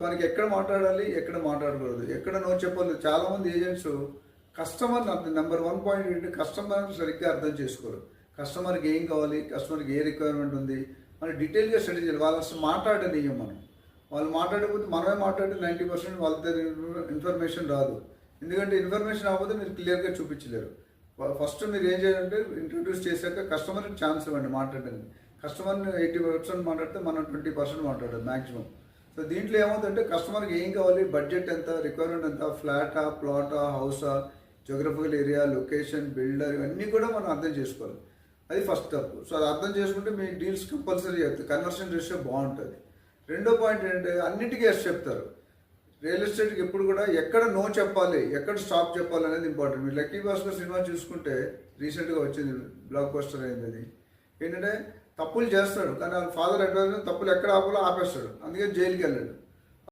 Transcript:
మనకి ఎక్కడ మాట్లాడాలి, ఎక్కడ మాట్లాడకూడదు, ఎక్కడ నో చెప్పాలి. చాలామంది ఏజెంట్స్ కస్టమర్ని అర్థం, నెంబర్ 1 పాయింట్ ఏంటి, కస్టమర్ సరిగ్గా అర్థం చేసుకోరు. కస్టమర్కి ఏం కావాలి, కస్టమర్కి ఏ రిక్వైర్మెంట్ ఉంది, మనం డీటెయిల్గా స్టడీ చేయాలి. వాళ్ళు అసలు మాట్లాడనియ్యం మనం. వాళ్ళు మాట్లాడకపోతే మనమే మాట్లాడి 90% వాళ్ళ దగ్గర ఇన్ఫర్మేషన్ రాదు. ఎందుకంటే ఇన్ఫర్మేషన్ రాకపోతే మీరు క్లియర్గా చూపించలేరు. ఫస్ట్ మీరు ఏం చేయాలంటే ఇంట్రొడ్యూస్ చేశాక కస్టమర్కి ఛాన్స్ ఇవ్వండి మాట్లాడడానికి. కస్టమర్ని 80% మాట్లాడితే మనం 20% మాట్లాడాలి మ్యాక్సిమం. సో దీంట్లో ఏమవుతుందంటే కస్టమర్కి ఏం కావాలి, బడ్జెట్ ఎంత, రిక్వైర్మెంట్ ఎంత, ఫ్లాటా, ప్లాటా, హౌసా, జోగ్రఫికల్ ఏరియా, లొకేషన్, బిల్డర్, ఇవన్నీ కూడా మనం అర్థం చేసుకోవాలి. అది ఫస్ట్ స్టెప్. సో అది అర్థం చేసుకుంటే మీ డీల్స్ కంపల్సరీ అవుతుంది, కన్వర్షన్ రేషియో బాగుంటుంది. రెండో పాయింట్ ఏంటంటే అన్నిటికీ ఎస్ చెప్తారు. రియల్ ఎస్టేట్కి ఎప్పుడు కూడా ఎక్కడ నో చెప్పాలి, ఎక్కడ స్టాప్ చెప్పాలి అనేది ఇంపార్టెంట్. మీరు లక్కీ భాస్కర్ సినిమా చూసుకుంటే రీసెంట్గా వచ్చింది, బ్లాక్ బస్టర్ అయింది. అది ఏంటంటే తప్పులు చేస్తాడు, కానీ వాళ్ళ ఫాదర్ అడ్వైజ్ తప్పులు ఎక్కడ ఆపాలో ఆపేస్తాడు, అందుకే జైలుకి వెళ్ళాడు.